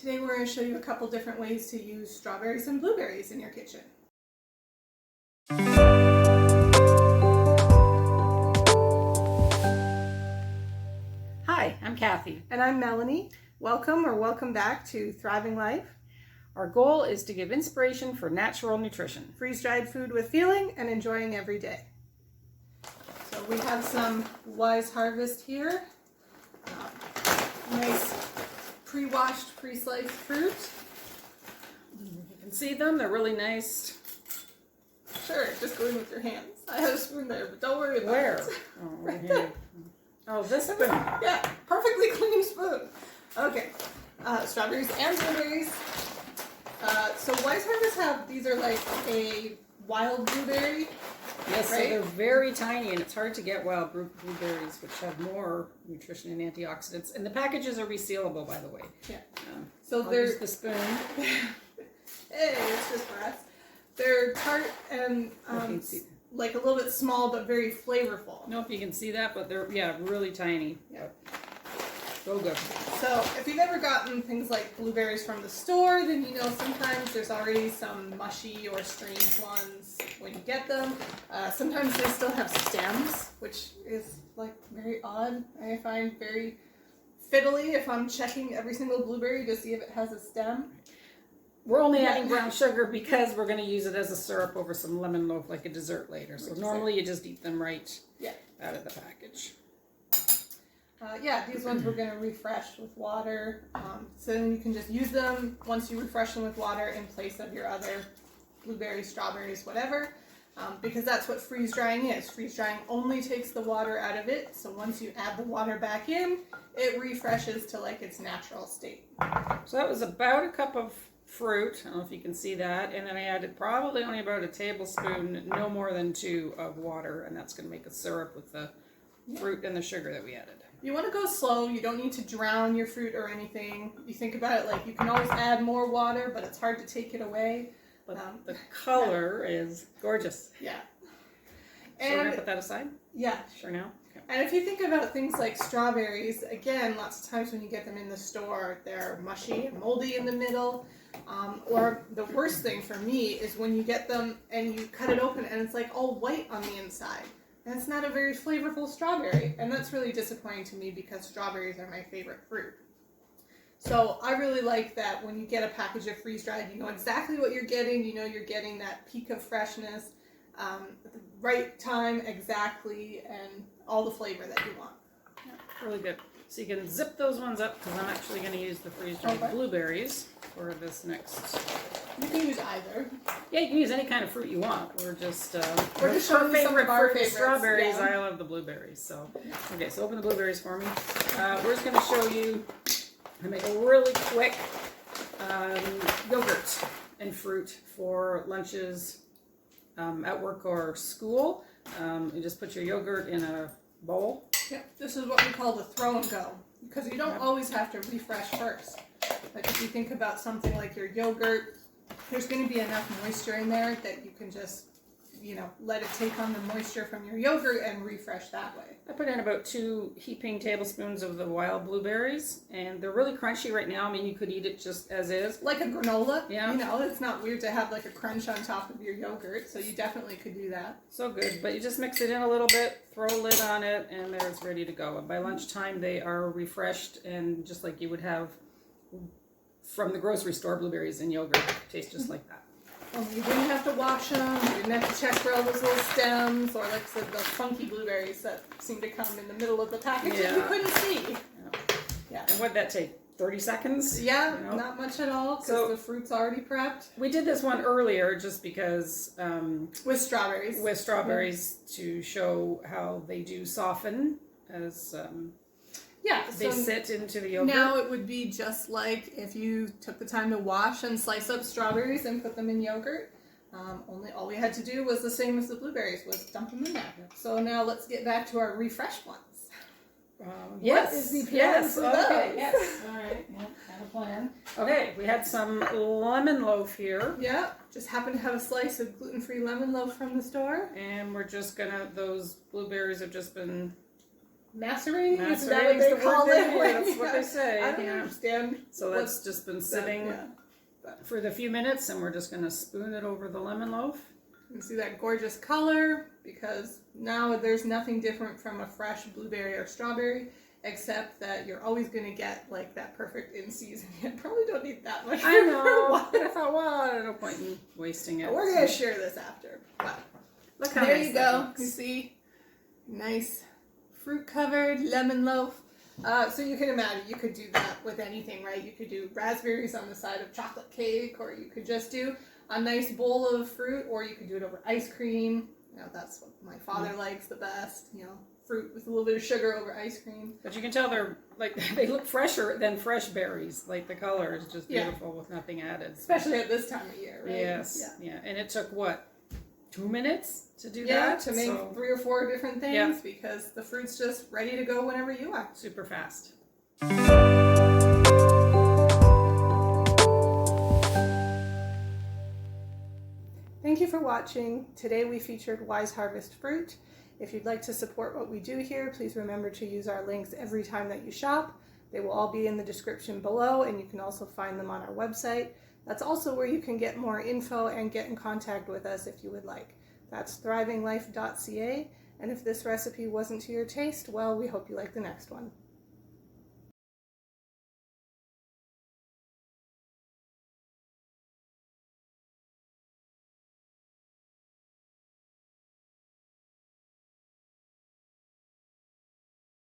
Today we're going to show you a couple different ways to use strawberries and blueberries in your kitchen. Hi, I'm Cathy. And I'm Melanie. Welcome back to Thriving Life. Our goal is to give inspiration for natural nutrition. Freeze-dried food with feeling and enjoying every day. So we have some Wise Harvest here. Nice pre-washed, pre-sliced fruit. You can see them, they're really nice. Sure, just go in with your hands. I have a spoon there, but don't worry about Where? it. Oh, Right here. there. Oh, this spoon. Yeah, perfectly clean spoon. Okay, strawberries and blueberries. So Wise Harvest these are like a wild blueberry. Yes, right? so they're very tiny and it's hard to get wild blueberries, which have more nutrition and antioxidants. And the packages are resealable, by the way. Yeah. So So I'll use the spoon. Hey, it's just for us. They're tart and like a little bit small, but very flavorful. I don't know if you can see that, but they're, really tiny. Yeah. So good. So if you've ever gotten things like blueberries from the store, then you know sometimes there's already some mushy or strange ones when you get them. Sometimes they still have stems, which is like very odd. I find very fiddly if I'm checking every single blueberry to see if it has a stem. We're only adding brown sugar because we're going to use it as a syrup over some lemon loaf like a dessert later. So normally you just eat them right out of the package. These ones we're going to refresh with water. So then you can just use them once you refresh them with water in place of your other blueberries, strawberries, whatever. Because that's what freeze drying is. Freeze drying only takes the water out of it. So once you add the water back in, it refreshes to like its natural state. So that was about a cup of fruit. I don't know if you can see that. And then I added probably only about a tablespoon, no more than 2 of water. And that's going to make a syrup with the fruit and the sugar that we added. You want to go slow. You don't need to drown your fruit or anything. You think about it like you can always add more water, but it's hard to take it away. But the color is gorgeous. Yeah. So we're going to put that aside? Yeah. Sure now? Okay. And if you think about things like strawberries, again, lots of times when you get them in the store, they're mushy and moldy in the middle. Or the worst thing for me is when you get them and you cut it open and it's like all white on the inside. And it's not a very flavorful strawberry. And that's really disappointing to me because strawberries are my favorite fruit. So I really like that when you get a package of freeze-dried, you know exactly what you're getting. You know you're getting that peak of freshness, at the right time exactly, and all the flavor that you want. Yeah, really good. So you can zip those ones up because I'm actually going to use the freeze-dried blueberries for this next. You can use either. Yeah, you can use any kind of fruit you want. We're just showing you some of our fruit is favorites. strawberries. Yeah. I love the blueberries. So okay, so open the blueberries for me. We're just going to show you how to make a really quick yogurt and fruit for lunches at work or school. You just put your yogurt in a bowl. Yeah, this is what we call the throw and go, because you don't always have to refresh first. Like if you think about something like your yogurt, there's going to be enough moisture in there that you can just, let it take on the moisture from your yogurt and refresh that way. I put in about 2 heaping tablespoons of the wild blueberries, and they're really crunchy right now. I mean, you could eat it just as is. Like a granola. Yeah. It's not weird to have like a crunch on top of your yogurt, so you definitely could do that. So good, but you just mix it in a little bit, throw a lid on it, and there it's ready to go. And by lunchtime, they are refreshed and just like you would have from the grocery store, blueberries and yogurt. Taste just like that. You didn't have to wash them, you didn't have to check for all those little stems, or like I said, those funky blueberries that seem to come in the middle of the package that you couldn't see. Yeah. And what'd that take? 30 seconds? Yeah, not much at all, because the fruit's already prepped. We did this one earlier just because... with strawberries. With strawberries to show how they do soften as... they sit into the yogurt. Now it would be just like if you took the time to wash and slice up strawberries and put them in yogurt. Only all we had to do was the same as the blueberries, was dump them in there. So now let's get back to our refreshed ones. Yes. What is the plan for those? Yes. All right. Yeah, have a plan. Okay, we had some lemon loaf here. Yeah, just happen to have a slice of gluten-free lemon loaf from the store. And we're just gonna, those blueberries have just been macerating? Isn't that Macerating's what the they call word it? they- that's what they say. I don't Yeah. understand. So that's just been sitting Yeah. for the few minutes, and we're just going to spoon it over the lemon loaf. You see that gorgeous color, because now there's nothing different from a fresh blueberry or strawberry, except that you're always going to get like that perfect in season. You probably don't need that much. I know. But I thought, well, no point in wasting it. We're going to share this after. But Look how there nice you that go. looks. You see, nice fruit-covered lemon loaf. So you can imagine you could do that with anything, right? You could do raspberries on the side of chocolate cake, or you could just do a nice bowl of fruit, or you could do it over ice cream. You know, that's what my father likes the best. You know, fruit with a little bit of sugar over ice cream. But you can tell they're like they look fresher than fresh berries. Like the color is just beautiful with nothing added. Especially at this time of year, right? Yes. Yeah. And it took what, 2 minutes to do Yeah, that? to make 3 or 4 different things, Yeah. because the fruit's just ready to go whenever you are. Super fast. Thank you for watching. Today we featured Wise Harvest fruit. If you'd like to support what we do here, please remember to use our links every time that you shop. They will all be in the description below, and you can also find them on our website. That's also where you can get more info and get in contact with us if you would like. That's thrivinglife.ca. And if this recipe wasn't to your taste, well, we hope you like the next one.